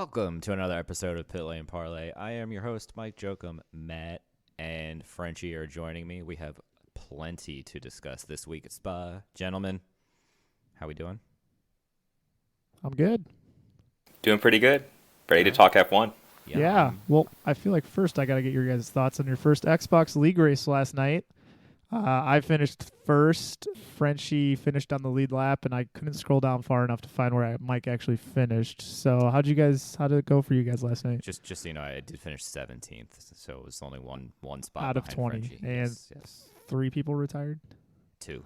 Welcome to another episode of Pit Lane Parlay. I am your host, Mike Jokum. Matt and Frenchie are joining me. We have plenty to discuss this week at Spa. Gentlemen, how we doing? I'm good. Doing pretty good. Ready to talk F1. Yeah. Well, I feel like first I got to get your guys' thoughts on your first Xbox League race last night. I finished first. Frenchie finished on the lead lap, and I couldn't scroll down far enough to find where Mike actually finished. So how did it go for you guys last night? Just so you know, I did finish 17th, so it was only one spot out of 20. Frenchie. And yes. 3 people retired? Two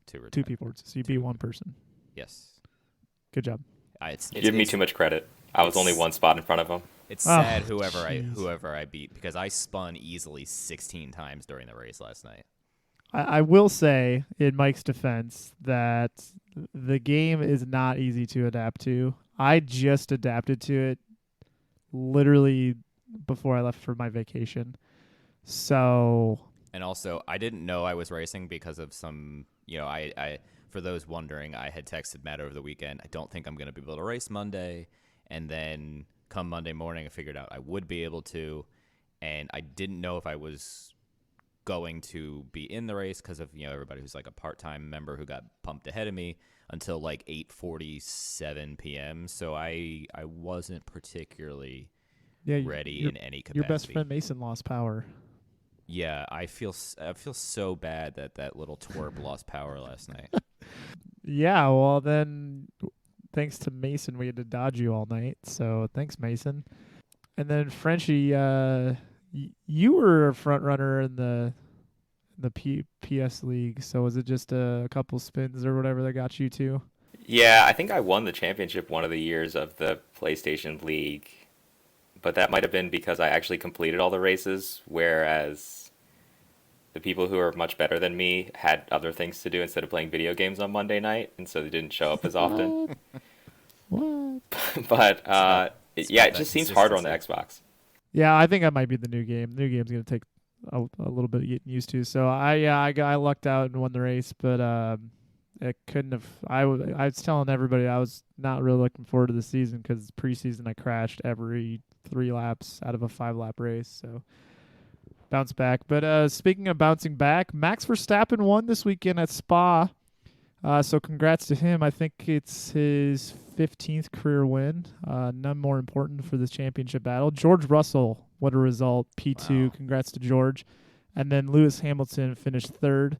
retired. 2 people. So you beat 1 person. Yes. Good job. You give me too much credit. I was only 1 spot in front of him. It's sad whoever I beat, because I spun easily 16 times during the race last night. I will say, in Mike's defense, that the game is not easy to adapt to. I just adapted to it literally before I left for my vacation. So... And also, I didn't know I was racing because of some, I for those wondering, I had texted Matt over the weekend, I don't think I'm going to be able to race Monday. And then come Monday morning, I figured out I would be able to. And I didn't know if I was going to be in the race because of, everybody who's like a part-time member who got pumped ahead of me until like 8:47 p.m. So I wasn't particularly ready in any capacity. Your best friend Mason lost power. Yeah, I feel so bad that little twerp lost power last night. Yeah, well then, thanks to Mason, we had to dodge you all night. So thanks, Mason. And then Frenchie, you were a front runner in the PS League. So was it just a couple spins or whatever that got you to? Yeah, I think I won the championship one of the years of the PlayStation League. But that might have been because I actually completed all the races, whereas the people who are much better than me had other things to do instead of playing video games on Monday night, and so they didn't show up as often. What? But it just seems harder on the Xbox. Yeah, I think that might be the new game. The new game's going to take a little bit of getting used to. So I lucked out and won the race, but it couldn't have. I was telling everybody I was not really looking forward to the season because preseason I crashed every 3 laps out of a 5-lap race. So bounce back. But speaking of bouncing back, Max Verstappen won this weekend at Spa. So congrats to him. I think it's his 15th career win. None more important for this championship battle. George Russell, what a result. P2. Wow. Congrats to George. And then Lewis Hamilton finished 3rd.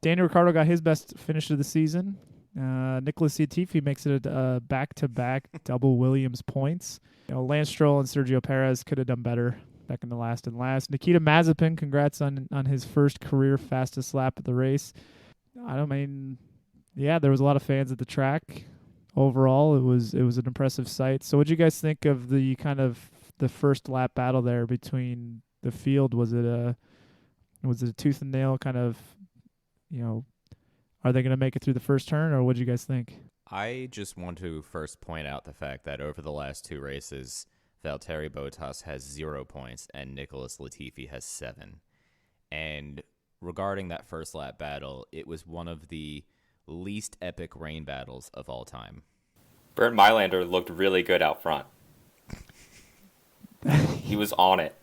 Daniel Ricciardo got his best finish of the season. Nicholas Latifi makes it a back-to-back double Williams points. Lance Stroll and Sergio Perez could have done better back in the last. Nikita Mazepin, congrats on his first career fastest lap of the race. There was a lot of fans at the track. Overall, it was an impressive sight. So what did you guys think of the kind of the first lap battle there between the field? Was it a tooth and nail kind of, are they going to make it through the first turn, or what did you guys think? I just want to first point out the fact that over the last 2 races, Valtteri Bottas has 0 points and Nicholas Latifi has 7. And regarding that first lap battle, it was one of the least epic rain battles of all time. Bernd Mailander looked really good out front. He was on it.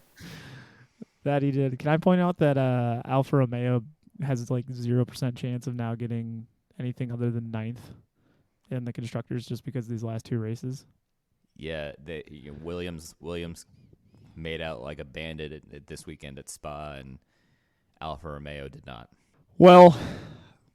That he did. Can I point out that Alfa Romeo has like 0% chance of now getting anything other than 9th in the constructors just because of these last 2 races? Yeah, Williams made out like a bandit at this weekend at Spa, and Alfa Romeo did not. Well,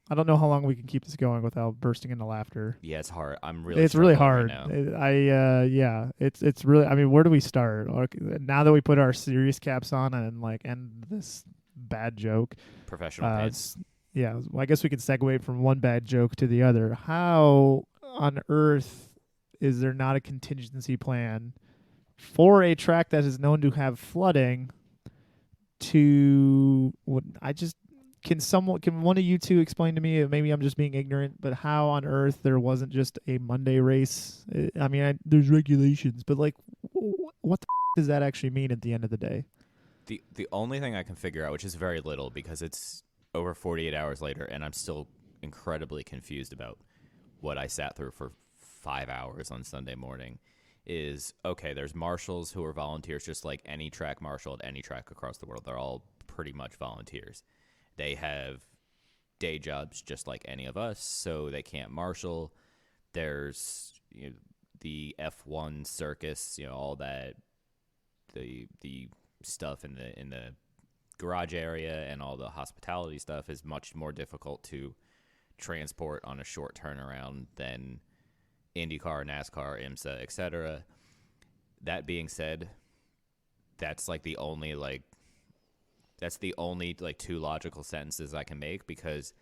I don't know how long we can keep this going without bursting into laughter. Yeah, it's hard. It's really hard. Right now. It's really. I mean, where do we start? Now that we put our serious caps on and like end this bad joke, professional pace. Yeah, well, I guess we could segue from one bad joke to the other. How on earth is there not a contingency plan for a track that is known to have flooding? Can one of you two explain to me? Maybe I'm just being ignorant, but how on earth there wasn't just a Monday race? I mean, there's regulations, but like, what the does that actually mean at the end of the day? The only thing I can figure out, which is very little because it's over 48 hours later, and I'm still incredibly confused about what I sat through for 5 hours on Sunday morning, is, okay, there's marshals who are volunteers, just like any track marshal at any track across the world. They're all pretty much volunteers. They have day jobs just like any of us, so they can't marshal. There's the F1 circus, all that, the stuff in the garage area and all the hospitality stuff is much more difficult to transport on a short turnaround than IndyCar, NASCAR, IMSA, etc. That being said, that's the only two logical sentences I can make, because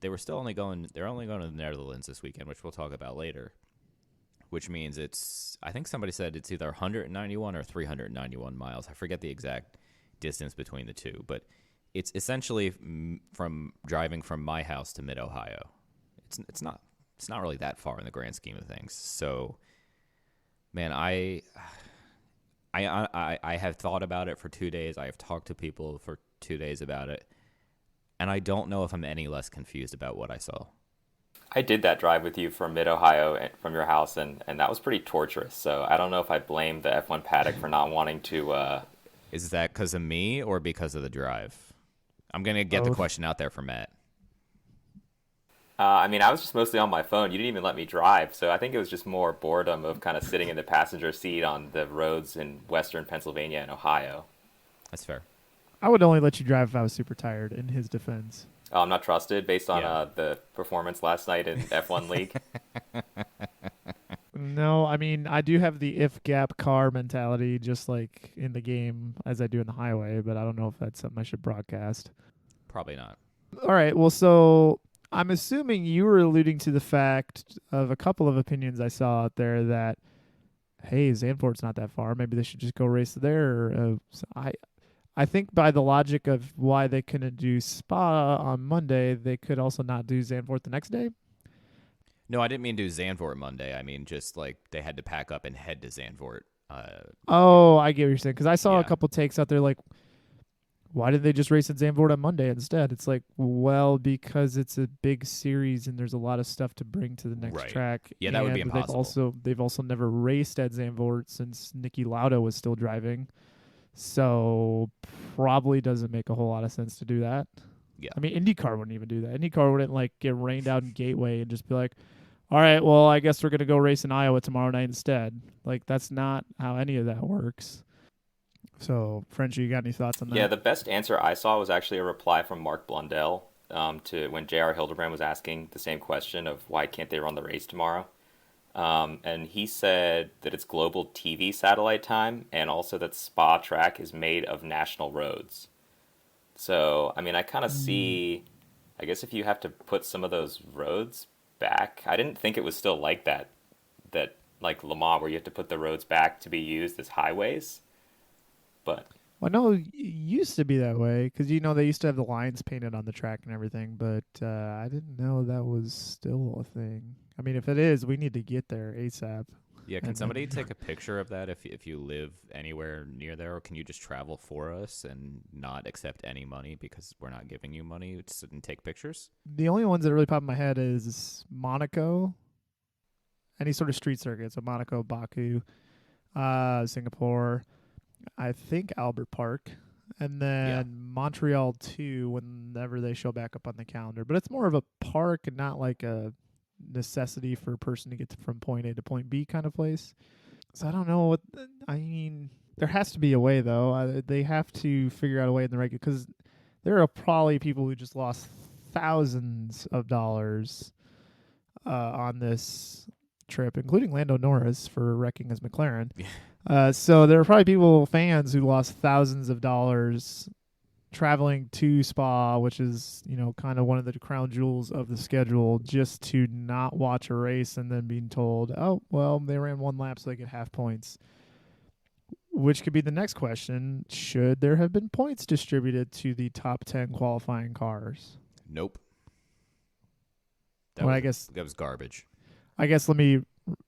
they're only going to the Netherlands this weekend, which we'll talk about later. Which means I think somebody said it's either 191 or 391 miles. I forget the exact distance between the two, but it's essentially from driving from my house to Mid-Ohio. It's not really that far in the grand scheme of things. So, man, I have thought about it for 2 days. I have talked to people for 2 days about it, and I don't know if I'm any less confused about what I saw. I did that drive with you from Mid-Ohio from your house, and that was pretty torturous. So I don't know if I blame the F1 paddock for not wanting to... Is that because of me or because of the drive? I'm going to get the question out there for Matt. I was just mostly on my phone. You didn't even let me drive. So I think it was just more boredom of kind of sitting in the passenger seat on the roads in western Pennsylvania and Ohio. That's fair. I would only let you drive if I was super tired, in his defense. Oh, I'm not trusted based on the performance last night in F1 League? No, I do have the if gap car mentality, just like in the game as I do in the highway, but I don't know if that's something I should broadcast. Probably not. All right, well, so I'm assuming you were alluding to the fact of a couple of opinions I saw out there that, hey, Zandvoort's not that far. Maybe they should just go race there. I think by the logic of why they couldn't do Spa on Monday, they could also not do Zaandvort the next day. No, I didn't mean do Zaandvort Monday. I mean just they had to pack up and head to Zaandvort. I get what you're saying. Because I saw a couple takes out there why did they just race at Zaandvort on Monday instead? It's well, because it's a big series and there's a lot of stuff to bring to the next track. Yeah, that would be impossible. They've also never raced at Zaandvort since Niki Lauda was still driving. So probably doesn't make a whole lot of sense to do that. Yeah. IndyCar wouldn't even do that. IndyCar wouldn't get rained out in Gateway and just be like, all right, well, I guess we're going to go race in Iowa tomorrow night instead. That's not how any of that works. So, Frenchie, you got any thoughts on that? Yeah, the best answer I saw was actually a reply from Mark Blundell to when J.R. Hildebrand was asking the same question of why can't they run the race tomorrow. And he said that it's global TV satellite time, and also that Spa track is made of national roads. So, I kind of see, I guess if you have to put some of those roads back, I didn't think it was still like that like Le Mans, where you have to put the roads back to be used as highways. But well, no, it used to be that way, because, they used to have the lines painted on the track and everything, but I didn't know that was still a thing. If it is, we need to get there ASAP. Yeah, can somebody take a picture of that if you live anywhere near there, or can you just travel for us and not accept any money because we're not giving you money to sit and take pictures? The only ones that really pop in my head is Monaco, any sort of street circuit. So Monaco, Baku, Singapore, I think Albert Park, and then Montreal too, whenever they show back up on the calendar. But it's more of a park and not like a necessity for a person to get from point A to point B kind of place. So I don't know what there has to be a way though. They have to figure out a way in the regular, because there are probably people who just lost thousands of dollars on this trip, including Lando Norris for wrecking his McLaren. So there are probably fans who lost thousands of dollars traveling to Spa, which is, kind of one of the crown jewels of the schedule, just to not watch a race and then being told, oh, well, they ran one lap so they get half points. Which could be the next question. Should there have been points distributed to the top 10 qualifying cars? Nope. I guess that was garbage. I guess let me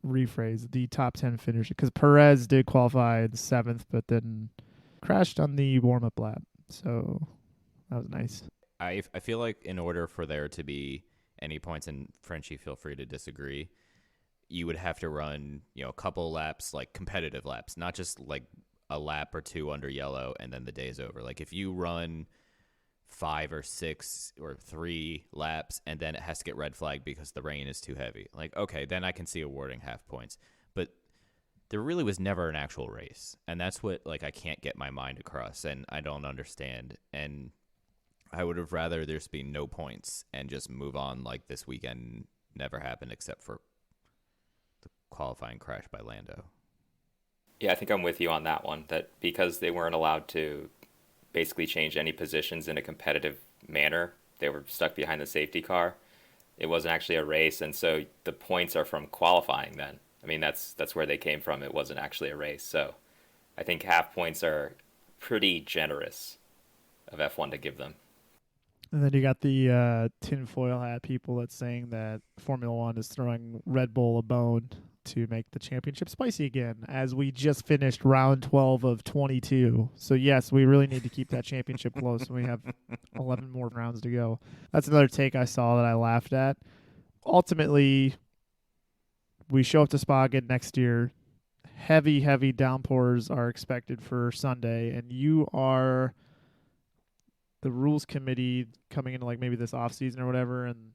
rephrase the top 10 finisher, because Perez did qualify in 7th, but then crashed on the warm-up lap. So that was nice. I feel like in order for there to be any points, and Frenchie, feel free to disagree, you would have to run, a couple laps, like competitive laps, not just like a lap or two under yellow and then the day's over. Like if you run 5 or 6 or 3 laps and then it has to get red flagged because the rain is too heavy, like, okay, then I can see awarding half points. But there really was never an actual race, and that's what, like, I can't get my mind across, and I don't understand. And I would have rather there's be no points and just move on, like this weekend never happened except for the qualifying crash by Lando. Yeah, I think I'm with you on that one, that because they weren't allowed to basically change any positions in a competitive manner, they were stuck behind the safety car. It wasn't actually a race, and so the points are from qualifying then. I mean, that's where they came from. It wasn't actually a race. So I think half points are pretty generous of F1 to give them. And then you got the tinfoil hat people that's saying that Formula One is throwing Red Bull a bone to make the championship spicy again, as we just finished round 12 of 22. So, yes, we really need to keep that championship close. We have 11 more rounds to go. That's another take I saw that I laughed at. Ultimately, we show up to Spa again next year. Heavy, heavy downpours are expected for Sunday, and you are the rules committee coming into like maybe this off season or whatever, and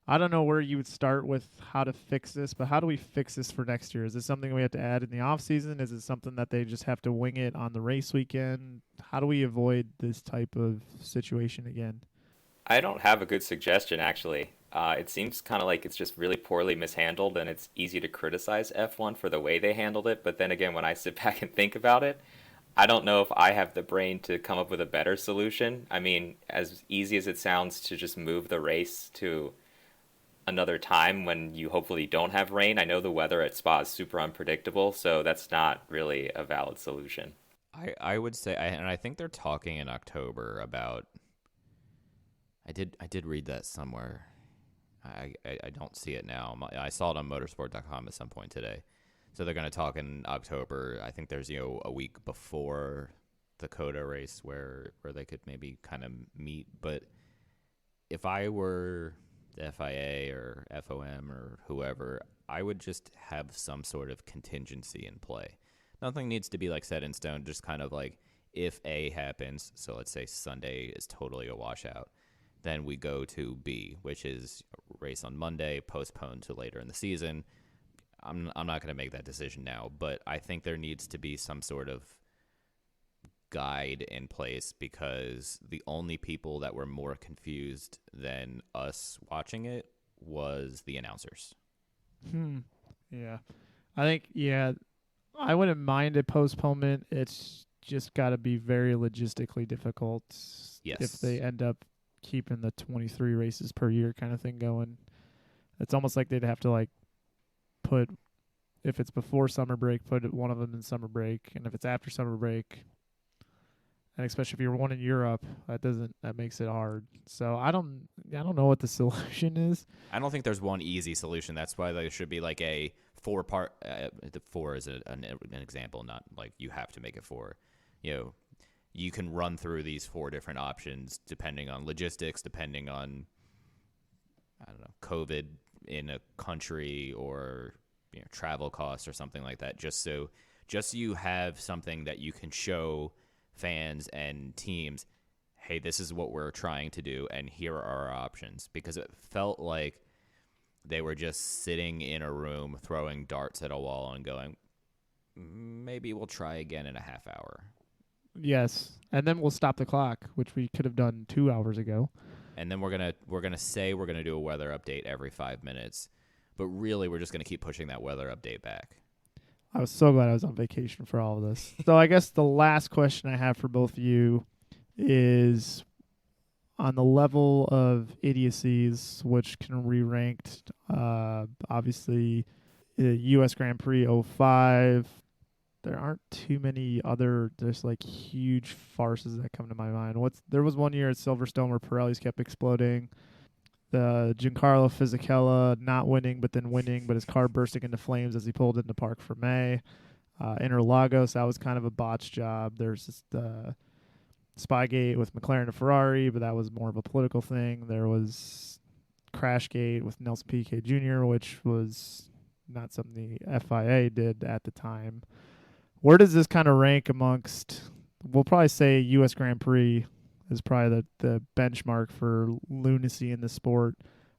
I don't know where you would start with how to fix this, but how do we fix this for next year? Is this something we have to add in the off season? Is it something that they just have to wing it on the race weekend? How do we avoid this type of situation again? I don't have a good suggestion, actually. It seems kind of like it's just really poorly mishandled, and it's easy to criticize F1 for the way they handled it. But then again, when I sit back and think about it, I don't know if I have the brain to come up with a better solution. I mean, as easy as it sounds to just move the race to another time when you hopefully don't have rain. I know the weather at Spa is super unpredictable, so that's not really a valid solution. I would say, and I think they're talking in October about. I did read that somewhere. I don't see it now. I saw it on motorsport.com at some point today. So they're going to talk in October. I think there's a week before the COTA race where they could maybe kind of meet. But if I were the FIA or FOM or whoever, I would just have some sort of contingency in play. Nothing needs to be like set in stone. Just kind of like if A happens. So let's say Sunday is totally a washout. Then we go to B, which is race on Monday, postponed to later in the season. I'm not going to make that decision now, but I think there needs to be some sort of guide in place, because the only people that were more confused than us watching it was the announcers. Yeah. I think, I wouldn't mind a postponement. It's just got to be very logistically difficult. Yes. If they end up keeping the 23 races per year kind of thing going. It's almost like they'd have to like put, if it's before summer break, put one of them in summer break, and if it's after summer break, and especially if you're one in Europe, that makes it hard. So I don't know what the solution is. I don't think there's one easy solution. That's why there should be like a 4-part. The 4 is an example, not like you have to make it 4. You can run through these 4 different options depending on logistics, depending on, I don't know, COVID in a country or travel costs or something like that. Just so you have something that you can show fans and teams, hey, this is what we're trying to do, and here are our options. Because it felt like they were just sitting in a room throwing darts at a wall and going, maybe we'll try again in a half hour. Yes, and then we'll stop the clock, which we could have done 2 hours ago. And then we're gonna say we're gonna do a weather update every 5 minutes, but really we're just gonna keep pushing that weather update back. I was so glad I was on vacation for all of this. So I guess the last question I have for both of you is on the level of idiocies, which can be ranked, obviously, U.S. Grand Prix 05. There aren't too many other just like huge farces that come to my mind. There was one year at Silverstone where Pirellis kept exploding. The Giancarlo Fisichella not winning, but then winning, but his car bursting into flames as he pulled into park for May. Interlagos, that was kind of a botch job. There's this, Spygate with McLaren and Ferrari, but that was more of a political thing. There was Crashgate with Nelson Piquet Jr., which was not something the FIA did at the time. Where does this kind of rank amongst? We'll probably say U.S. Grand Prix is probably the benchmark for lunacy in the sport.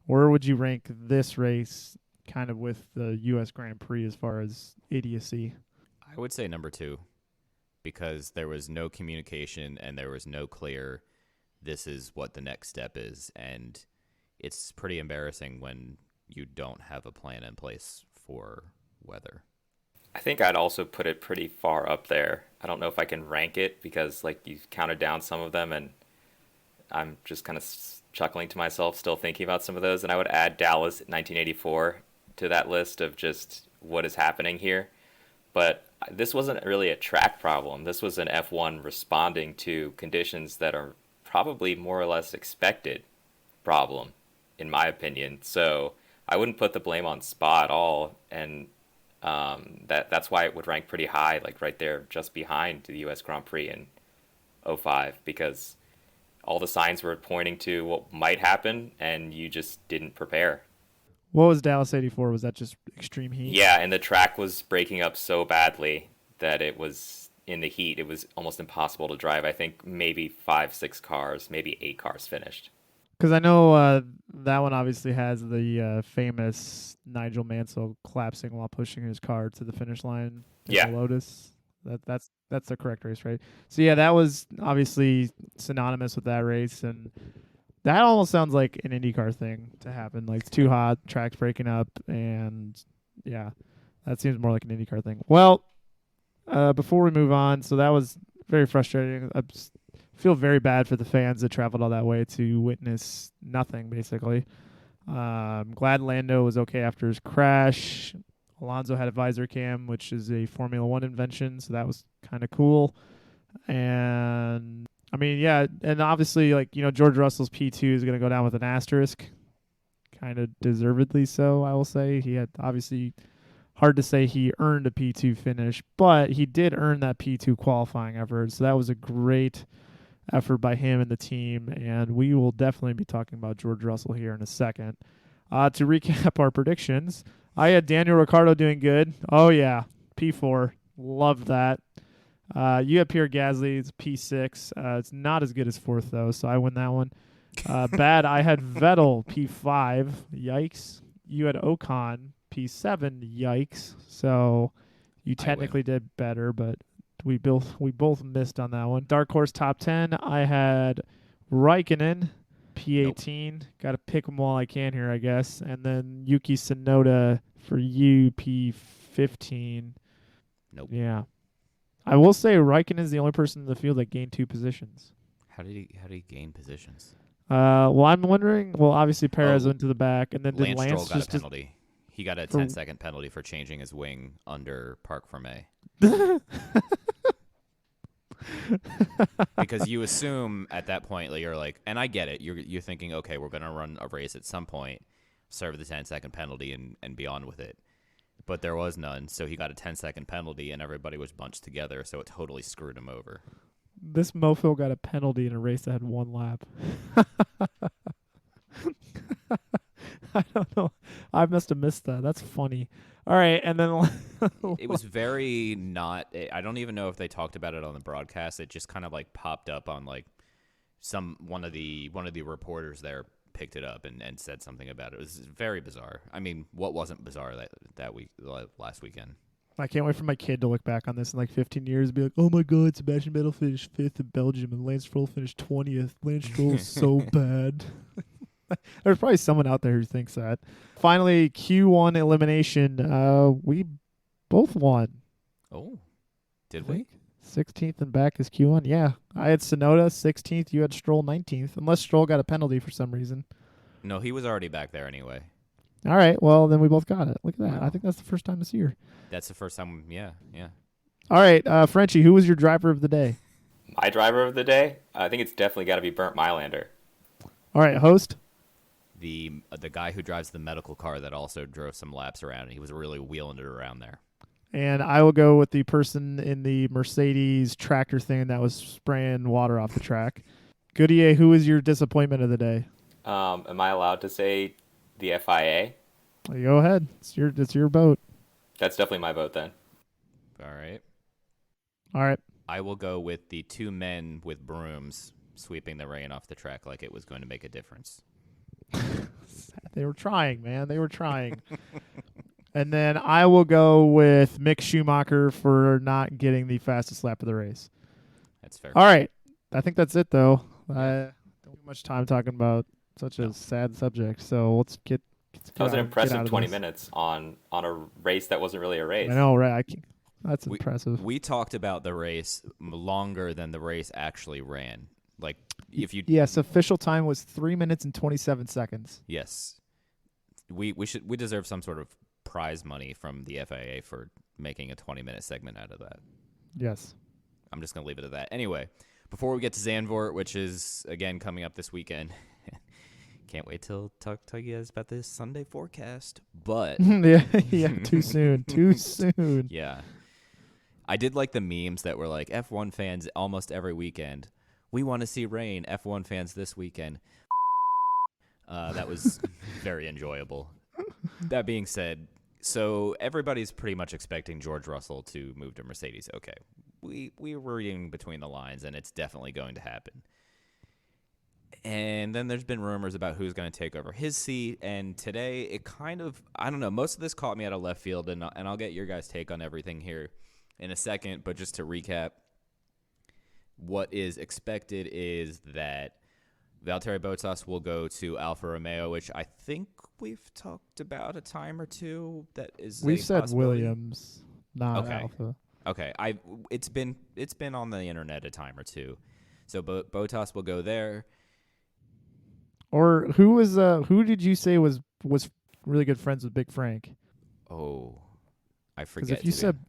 Where would you rank this race kind of with the U.S. Grand Prix as far as idiocy? I would say number 2 because there was no communication and there was no clear this is what the next step is. And it's pretty embarrassing when you don't have a plan in place for weather. I think I'd also put it pretty far up there. I don't know if I can rank it because like you counted down some of them and I'm just kind of chuckling to myself still thinking about some of those. And I would add Dallas 1984 to that list of just what is happening here. But this wasn't really a track problem. This was an F1 responding to conditions that are probably more or less expected problem, in my opinion. So I wouldn't put the blame on Spa at all. And that's why it would rank pretty high, like right there, just behind the U.S. Grand Prix in '05, because all the signs were pointing to what might happen, and you just didn't prepare. What was Dallas 84? Was that just extreme heat? Yeah, and the track was breaking up so badly that it was in the heat. It was almost impossible to drive. I think maybe 5-6 cars, maybe 8 cars finished. Because I know that one obviously has the famous Nigel Mansell collapsing while pushing his car to the finish line in Yeah. the Lotus. That's the correct race, right? So yeah, that was obviously synonymous with that race, and that almost sounds like an IndyCar thing to happen. Like it's too hot, tracks breaking up, and yeah, that seems more like an IndyCar thing. Well, before we move on, so that was very frustrating. I feel very bad for the fans that traveled all that way to witness nothing, basically. Glad Lando was okay after his crash. Alonso had a visor cam, which is a Formula One invention, so that was kind of cool. And I mean, yeah, and obviously, like, you know, George Russell's P2 is going to go down with an asterisk, kind of deservedly so, I will say. He had obviously hard to say he earned a P2 finish, but he did earn that P2 qualifying effort, so that was a great effort by him and the team, and we will definitely be talking about George Russell here in a second. To recap our predictions, I had Daniel Ricciardo doing good. Oh, yeah, P4. Love that. You had Pierre Gasly. It's P6. It's not as good as fourth, though, so I win that one. Bad, I had Vettel, P5. Yikes. You had Ocon, P7. Yikes. So you technically did better, but we both missed on that one. Dark Horse top 10. I had Raikkonen, P18. Nope. Got to pick them while I can here, I guess. And then Yuki Tsunoda for you, P15. Nope. Yeah. I will say Raikkonen is the only person in the field that gained 2 positions. How did he gain positions? Well, I'm wondering. Well, obviously Perez went to the back, and then did Lance Stroll got just a penalty. He got a 10-second penalty for changing his wing under Parc Fermé. Because you assume at that point, like, you're like, and I get it. You're thinking, okay, we're gonna run a race at some point, serve the 10-second penalty, and be on with it. But there was none, so he got a 10-second penalty, and everybody was bunched together, so it totally screwed him over. This mofo got a penalty in a race that had 1 lap. I don't know. I must have missed that. That's funny. All right, and then it was very not. I don't even know if they talked about it on the broadcast. It just kind of like popped up on like one of the reporters there picked it up and said something about it. It was very bizarre. I mean, what wasn't bizarre that week, last weekend? I can't wait for my kid to look back on this in like 15 years and be like, oh my God, Sebastian Vettel finished 5th in Belgium and Lance Stroll finished 20th. Lance Stroll is so bad. There's probably someone out there who thinks that. Finally, Q1 elimination. We both won. Oh, did we? 16th and back is Q1. Yeah. I had Tsunoda 16th. You had Stroll 19th. Unless Stroll got a penalty for some reason. No, he was already back there anyway. All right. Well, then we both got it. Look at that. Wow. I think that's the first time this year. That's the first time. Yeah. All right. Frenchie, who was your driver of the day? My driver of the day? I think it's definitely got to be Bernd Mailander. All right. Host? The guy who drives the medical car that also drove some laps around, and he was really wheeling it around there. And I will go with the person in the Mercedes tractor thing that was spraying water off the track. Goodyear, who is your disappointment of the day? Am I allowed to say the FIA? Go ahead. It's your boat. That's definitely my vote then. All right. All right. I will go with the two men with brooms sweeping the rain off the track like it was going to make a difference. They were trying, man. They were trying. And then I will go with Mick Schumacher for not getting the fastest lap of the race. That's fair. All right. I think that's it, though. Yeah. I don't have much time talking about such a sad subject. So let's get That was an impressive 20 this. minutes on a race that wasn't really a race. I know, right? That's impressive. We talked about the race longer than the race actually ran. Like, if you Yes, official time was 3 minutes and 27 seconds. yes, we deserve some sort of prize money from the FIA for making a 20-minute segment out of that. Yes. I'm just gonna leave it at that. Anyway, before we get to Zaandvort, which is again coming up this weekend, can't wait till talk to you guys about this Sunday forecast. But yeah, too soon. Too soon. yeah, I did like the memes that were like F1 fans almost every weekend. We want to see rain. F1 fans this weekend. That was very enjoyable. That being said, so everybody's pretty much expecting George Russell to move to Mercedes. Okay, we were reading between the lines, and it's definitely going to happen. And then there's been rumors about who's going to take over his seat. And today, it kind of, I don't know, most of this caught me out of left field, and I'll get your guys' take on everything here in a second. But just to recap, what is expected is that Valtteri Bottas will go to Alfa Romeo, which I think we've talked about a time or two. That is, We've said possibility. Williams, not Okay. Alpha. Okay, it's been on the internet a time or two, so Bottas will go there. Or who did you say was really good friends with Big Frank? Oh, I Because forget.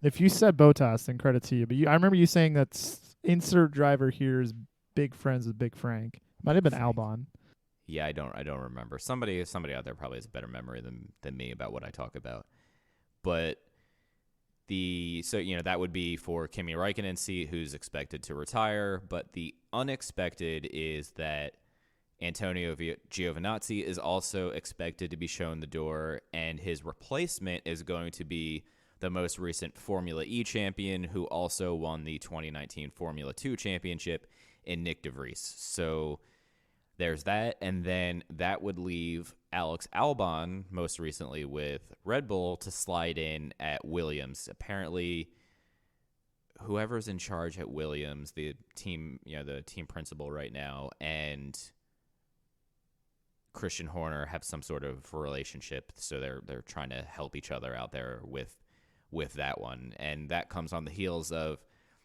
if you said Bottas, then credit to you. But I remember you saying that insert driver here is big friends with Big Frank. Might have been Albon. Yeah, I don't remember. Somebody out there probably has a better memory than me about what I talk about. But that would be for Kimi Räikkönen's seat, who's expected to retire. But the unexpected is that Antonio Giovinazzi is also expected to be shown the door, and his replacement is going to be the most recent Formula E champion, who also won the 2019 Formula 2 championship, in Nick de Vries. So there's that, and then that would leave Alex Albon, most recently with Red Bull, to slide in at Williams. Apparently, whoever's in charge at Williams, the team principal right now, and Christian Horner have some sort of relationship, so they're trying to help each other out there with that one. And that comes on the heels of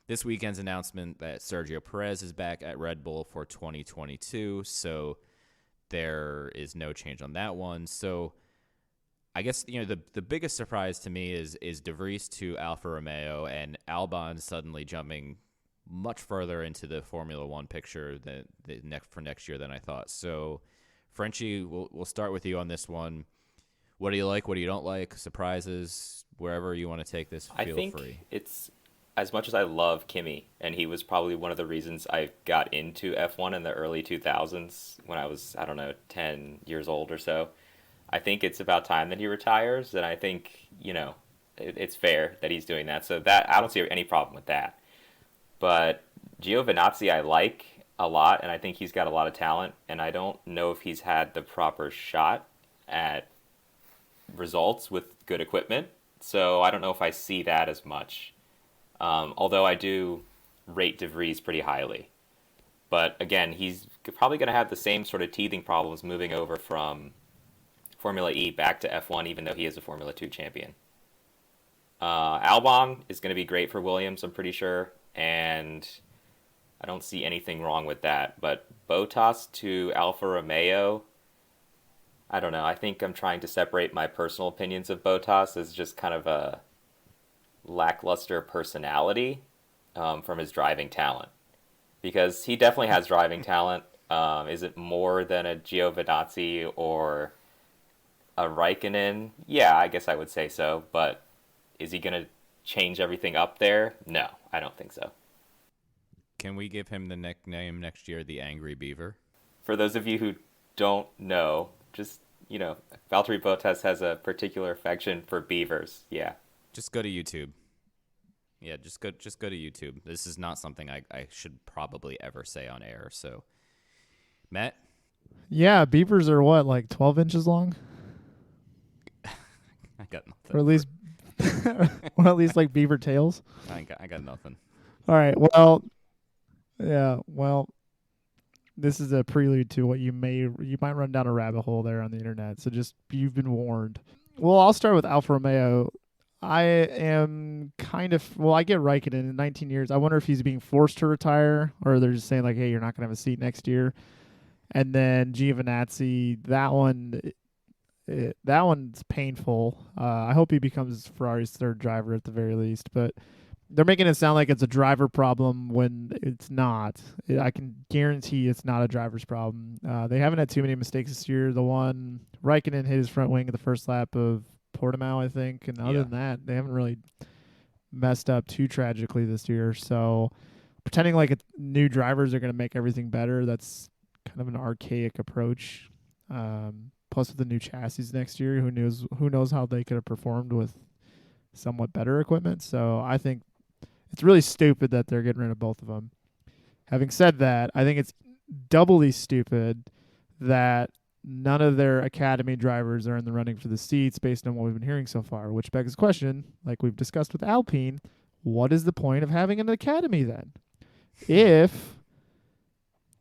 this weekend's announcement that Sergio Perez is back at Red Bull for 2022, so there is no change on that one. So I guess the biggest surprise to me is de Vries to Alfa Romeo, and Albon suddenly jumping much further into the Formula One picture for next year than I thought. So Frenchie, we'll start with you on this one. What do you like? What do you don't like? Surprises? Wherever you want to take this, feel free. I think it's, as much as I love Kimi, and he was probably one of the reasons I got into F1 in the early 2000s when I was, 10 years old or so. I think it's about time that he retires, and I think, it's fair that he's doing that. So that I don't see any problem with that. But Giovinazzi I like a lot, and I think he's got a lot of talent, and I don't know if he's had the proper shot at results with good equipment. So I don't know if I see that as much. Although I do rate de Vries pretty highly. But again, he's probably going to have the same sort of teething problems moving over from Formula E back to F1, even though he is a Formula 2 champion. Albon is going to be great for Williams, I'm pretty sure. And I don't see anything wrong with that. But Bottas to Alfa Romeo, I don't know. I think I'm trying to separate my personal opinions of Bottas as just kind of a lackluster personality from his driving talent, because he definitely has driving talent. Is it more than a Giovinazzi or a Raikkonen? Yeah, I guess I would say so, but is he going to change everything up there? No, I don't think so. Can we give him the nickname next year, the Angry Beaver? For those of you who don't know, just Valtteri Bottas has a particular affection for beavers. Yeah. Just go to YouTube. Yeah, just go to YouTube. This is not something I should probably ever say on air. So, Matt? Yeah, beavers are what, like 12 inches long? I got nothing. Or at least, or at least like beaver tails? I got nothing. All right, well, yeah, well, this is a prelude to what you might run down a rabbit hole there on the internet. So just, you've been warned. Well, I'll start with Alfa Romeo. I am kind of, well, I get Raikkonen in 19 years. I wonder if he's being forced to retire, or they're just saying, like, hey, you're not going to have a seat next year. And then Giovinazzi, that one's painful. I hope he becomes Ferrari's third driver at the very least. But they're making it sound like it's a driver problem when it's not. I can guarantee it's not a driver's problem. They haven't had too many mistakes this year. The one, Raikkonen hit his front wing at the first lap of Portimao, I think. And other than that, they haven't really messed up too tragically this year. So pretending like new drivers are going to make everything better, that's kind of an archaic approach. Plus with the new chassis next year, who knows how they could have performed with somewhat better equipment. So I think it's really stupid that they're getting rid of both of them. Having said that, I think it's doubly stupid that none of their academy drivers are in the running for the seats based on what we've been hearing so far, which begs the question, like we've discussed with Alpine, what is the point of having an academy then? If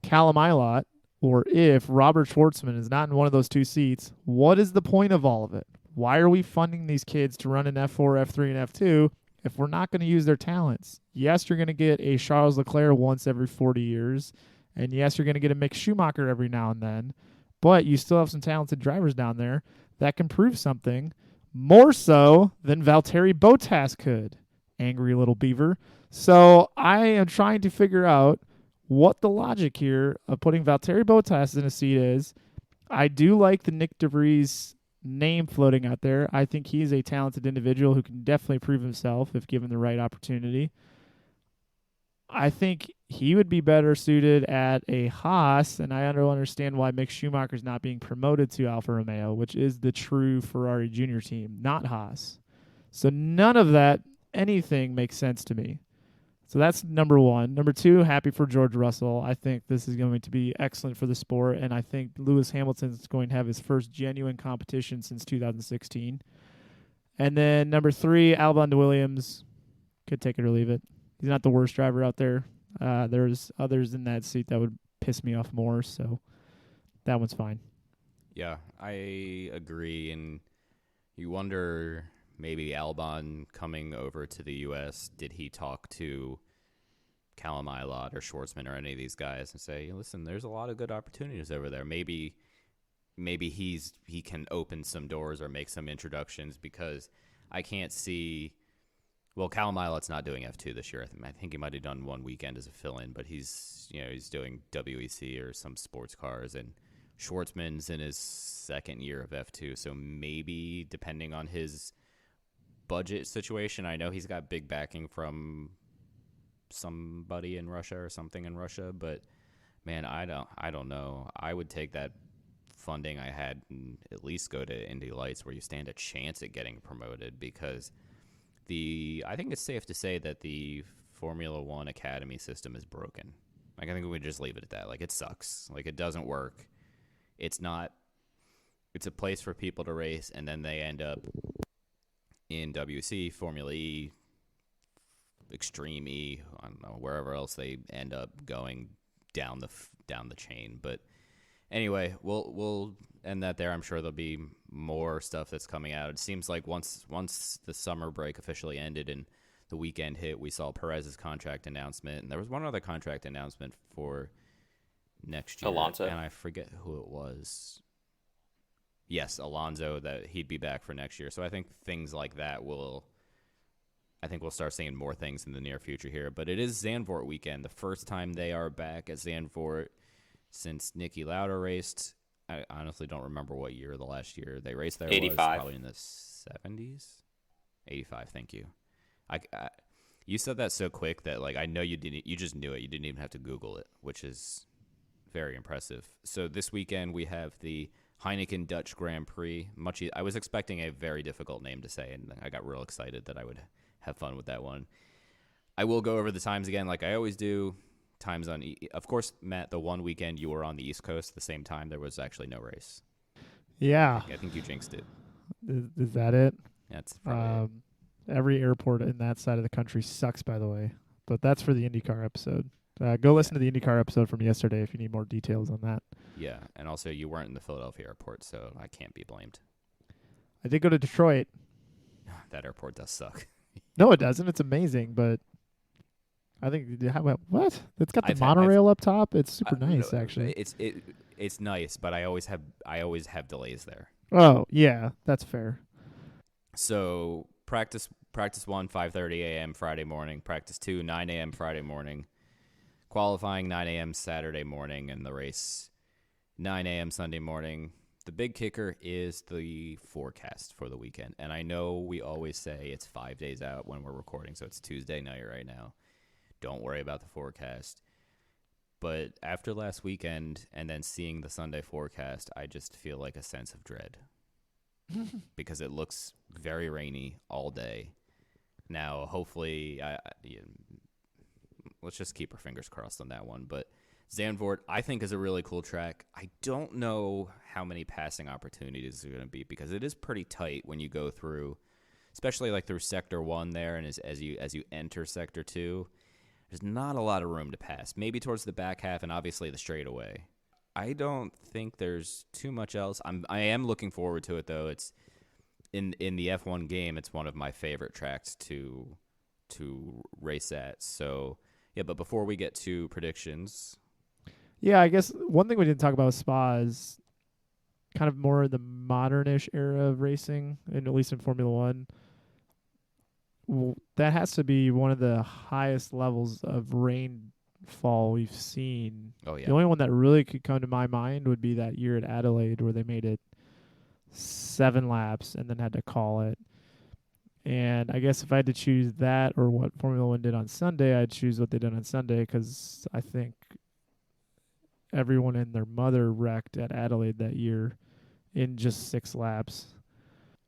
Callum Ilott or if Robert Schwartzman is not in one of those two seats, what is the point of all of it? Why are we funding these kids to run in F4, F3, and F2 if we're not going to use their talents? Yes, you're going to get a Charles Leclerc once every 40 years, and yes, you're going to get a Mick Schumacher every now and then, but you still have some talented drivers down there that can prove something more so than Valtteri Bottas could. Angry little beaver. So I am trying to figure out what the logic here of putting Valtteri Bottas in a seat is. I do like the Nick DeVries name floating out there. I think he's a talented individual who can definitely prove himself if given the right opportunity. I think he would be better suited at a Haas, and I don't understand why Mick Schumacher's not being promoted to Alfa Romeo, which is the true Ferrari junior team, not Haas. So none of that, anything makes sense to me. So that's number one. Number two, happy for George Russell. I think this is going to be excellent for the sport, and I think Lewis Hamilton is going to have his first genuine competition since 2016. And then number three, Albon de Williams. Could take it or leave it. He's not the worst driver out there. There's others in that seat that would piss me off more, so that one's fine. Yeah, I agree, and you wonder maybe Albon coming over to the U.S., did he talk to Callum Ilott or Schwartzman or any of these guys and say, listen, there's a lot of good opportunities over there. Maybe he can open some doors or make some introductions, because I can't see. Well, Callum Ilott's not doing F2 this year. I think he might have done one weekend as a fill-in, but he's doing WEC or some sports cars, and Schwartzman's in his second year of F2, so maybe depending on his budget situation, I know he's got big backing from somebody in Russia or something in Russia, but man, I don't know. I would take that funding I had and at least go to Indy Lights, where you stand a chance at getting promoted, because I think it's safe to say that the Formula One Academy system is broken. Like, I think we would just leave it at that. Like, it sucks. Like, it doesn't work. It's a place for people to race, and then they end up in WC, Formula E, Extreme E, I don't know, wherever else they end up going down the chain. But anyway, we'll end that there. I'm sure there'll be more stuff that's coming out. It seems like once the summer break officially ended and the weekend hit, we saw Perez's contract announcement, and there was one other contract announcement for next year. Alonso. And I forget who it was. Yes, Alonso, that he'd be back for next year. So I think things like that we'll start seeing more things in the near future here. But it is Zaandvort weekend, the first time they are back at Zaandvort since Niki Lauda raced. I honestly don't remember what year the last year they raced there 85. was. Probably in the 70s. 85, thank you. You said that so quick that, like, I know you didn't. You just knew it. You didn't even have to Google it, which is very impressive. So this weekend we have the Heineken Dutch Grand Prix. I was expecting a very difficult name to say, and I got real excited that I would have fun with that one. I will go over the times again like I always do. Times on, of course, Matt, the one weekend you were on the East Coast at the same time, there was actually no race. Yeah. I think you jinxed it. Is that it? That's probably it. Every airport in that side of the country sucks, by the way. But that's for the IndyCar episode. Go listen to the IndyCar episode from yesterday if you need more details on that. Yeah, and also you weren't in the Philadelphia airport, so I can't be blamed. I did go to Detroit. That airport does suck. No, it doesn't. It's amazing, but I think what? It's got the monorail up top. It's super nice, actually. It's nice, but I always have delays there. Oh yeah, that's fair. So practice 1, 5:30 a.m. Friday morning. Practice 2, 9 a.m. Friday morning. Qualifying 9 a.m. Saturday morning, and the race 9 a.m. Sunday morning. The big kicker is the forecast for the weekend. And I know we always say it's 5 days out when we're recording, so it's Tuesday night right now. Don't worry about the forecast. But after last weekend and then seeing the Sunday forecast, I just feel like a sense of dread. Because it looks very rainy all day. Now, hopefully, let's just keep our fingers crossed on that one. But Zaandvort, I think, is a really cool track. I don't know how many passing opportunities are going to be because it is pretty tight when you go through, especially like through Sector 1 there, and as you enter Sector 2, there's not a lot of room to pass. Maybe towards the back half and obviously the straightaway. I don't think there's too much else. I am looking forward to it, though. It's in the F1 game, it's one of my favorite tracks to race at. So, yeah, but before we get to predictions. Yeah, I guess one thing we didn't talk about with Spa is kind of more the modern-ish era of racing, and at least in Formula One. That has to be one of the highest levels of rainfall we've seen. Oh, yeah. The only one that really could come to my mind would be that year at Adelaide where they made it 7 laps and then had to call it. And I guess if I had to choose that or what Formula One did on Sunday, I'd choose what they did on Sunday because I think everyone and their mother wrecked at Adelaide that year in just 6 laps.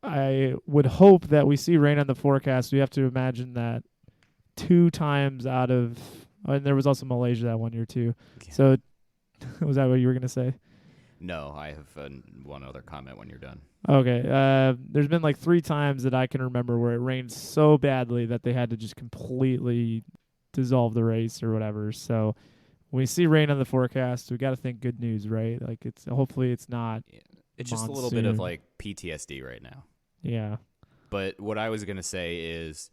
I would hope that we see rain on the forecast. We have to imagine that 2 times out of, and there was also Malaysia that one year too. Yeah. So was that what you were going to say? No, I have one other comment when you're done. Okay. There's been like 3 times that I can remember where it rained so badly that they had to just completely dissolve the race or whatever. So when we see rain on the forecast, we got to think good news, right? Like hopefully it's not. It's just a little bit of like PTSD right now. Yeah. But what I was going to say is,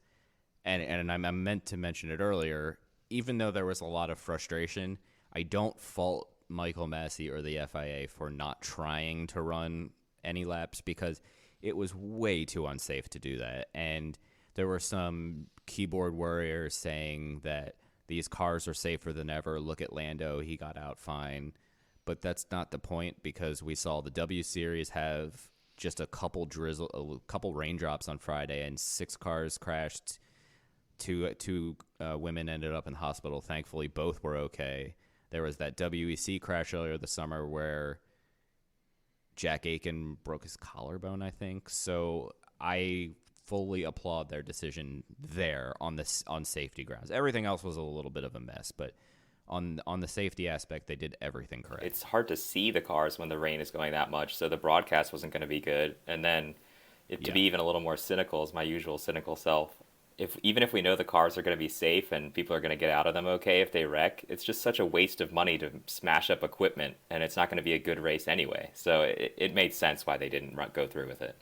and I meant to mention it earlier, even though there was a lot of frustration, I don't fault Michael Massey or the FIA for not trying to run any laps because it was way too unsafe to do that. And there were some keyboard warriors saying that these cars are safer than ever. Look at Lando. He got out fine. But that's not the point because we saw the W Series have just a couple raindrops on Friday and 6 cars crashed. Two women ended up in the hospital. Thankfully, both were okay. There was that WEC crash earlier this summer where Jack Aiken broke his collarbone, I think. So I fully applaud their decision there on safety grounds. Everything else was a little bit of a mess, but on the safety aspect, they did everything correct. It's hard to see the cars when the rain is going that much, so the broadcast wasn't going to be good. And then, to be even a little more cynical, as my usual cynical self, even if we know the cars are going to be safe and people are going to get out of them okay if they wreck, it's just such a waste of money to smash up equipment, and it's not going to be a good race anyway. So it made sense why they didn't go through with it.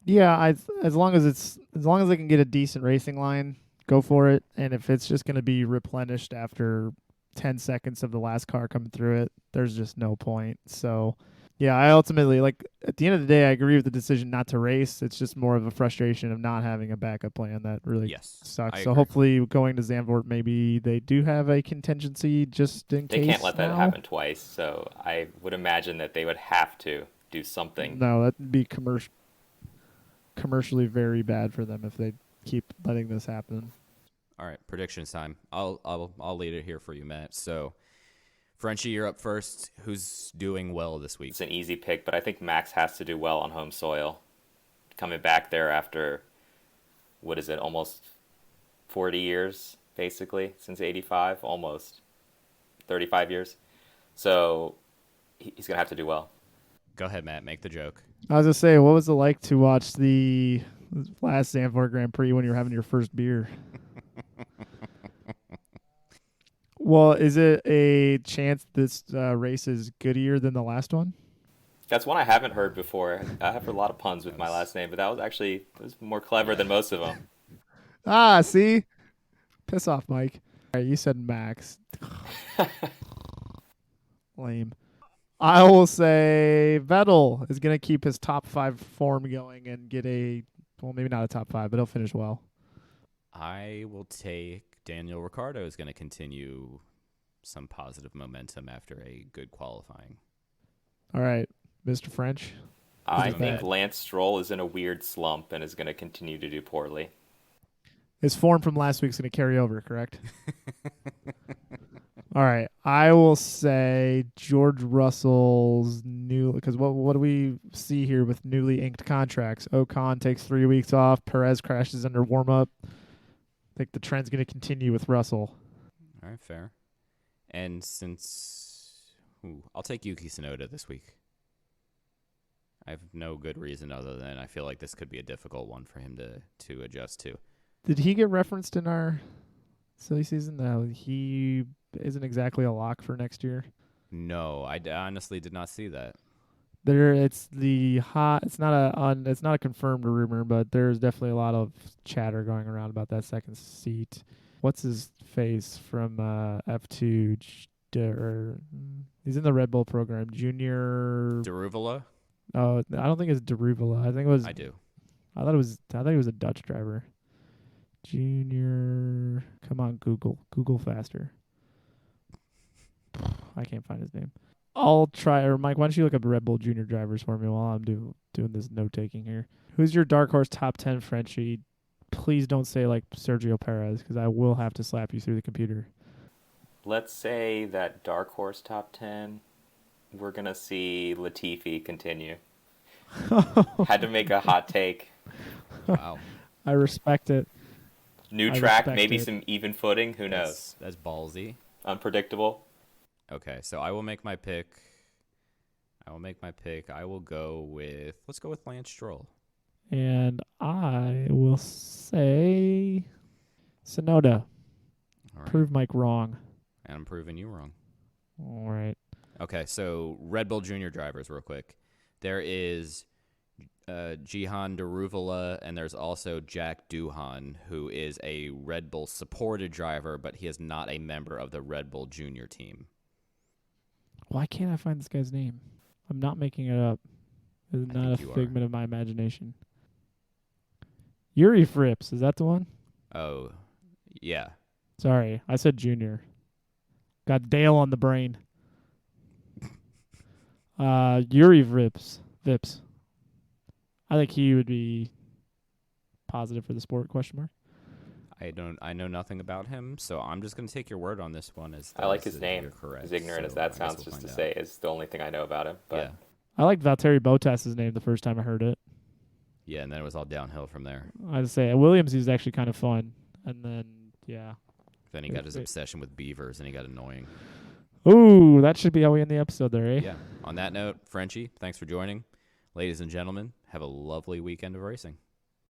Yeah, as long as they can get a decent racing line, go for it. And if it's just going to be replenished after 10 seconds of the last car coming through it, there's just no point. So, yeah, I ultimately, at the end of the day, I agree with the decision not to race. It's just more of a frustration of not having a backup plan that really sucks. So hopefully going to Zaandvort, maybe they do have a contingency just in case. They can't let that happen twice. So I would imagine that they would have to do something. No, that would be commercially very bad for them if they keep letting this happen. All right, predictions time. I'll lead it here for you, Matt. So Frenchie, you're up first. Who's doing well this week? It's an easy pick, but I think Max has to do well on home soil. Coming back there after, what is it, almost 40 years, basically, since 85, almost 35 years. So he's going to have to do well. Go ahead, Matt. Make the joke. I was going to say, what was it like to watch the last Zaandvort Grand Prix when you were having your first beer? Well, is it a chance this race is goodier than the last one? That's one I haven't heard before. I have a lot of puns with my last name, but it was more clever than most of them. Ah, see? Piss off, Mike. All right, you said Max. Lame. I will say Vettel is going to keep his top 5 form going and get maybe not a top 5, but he'll finish well. I will take Daniel Ricciardo is going to continue some positive momentum after a good qualifying. All right, Mr. French. I think Lance Stroll is in a weird slump and is going to continue to do poorly. His form from last week's going to carry over, correct? All right, I will say George Russell's because what do we see here with newly inked contracts? Ocon takes 3 weeks off. Perez crashes under warm-up. I think the trend's going to continue with Russell. All right, fair. And I'll take Yuki Tsunoda this week. I have no good reason other than I feel like this could be a difficult one for him to adjust to. Did he get referenced in our silly season? No, he isn't exactly a lock for next year. No, I honestly did not see that. It's not a confirmed rumor, but there's definitely a lot of chatter going around about that second seat. What's his face from F2? He's in the Red Bull program. Junior Daruvula? Oh, I don't think it's Daruvula. I think it was. I do. I thought he was a Dutch driver. Junior. Come on, Google faster. I can't find his name. I'll try. Or Mike, why don't you look up Red Bull Junior drivers for me while I'm doing this note taking here? Who's your dark horse top 10 Frenchie? Please don't say like Sergio Perez because I will have to slap you through the computer. Let's say that dark horse top 10. We're gonna see Latifi continue. Had to make a hot take. Wow. I respect it. New track, maybe some even footing. Who knows? That's ballsy. Unpredictable. Okay, so I will make my pick. Let's go with Lance Stroll. And I will say Tsunoda. Right. Prove Mike wrong. And I'm proving you wrong. All right. Okay, so Red Bull Junior drivers real quick. There is Jihan Daruvula, and there's also Jack Doohan, who is a Red Bull supported driver, but he is not a member of the Red Bull Junior team. Why can't I find this guy's name? I'm not making it up. It's not a figment of my imagination. Yuri Frips, is that the one? Oh, yeah. Sorry, I said junior. Got Dale on the brain. Yuri Vips. I think he would be positive for the sport, question mark. I know nothing about him, so I'm just going to take your word on this one. I like his name. As ignorant as that sounds, just to say, is the only thing I know about him. But yeah. I liked Valtteri Bottas' name the first time I heard it. Yeah, and then it was all downhill from there. I'd say Williams is actually kind of fun. And then, yeah. Then he got his obsession with beavers, and he got annoying. Ooh, that should be how we end the episode there, eh? Yeah. On that note, Frenchie, thanks for joining. Ladies and gentlemen, have a lovely weekend of racing.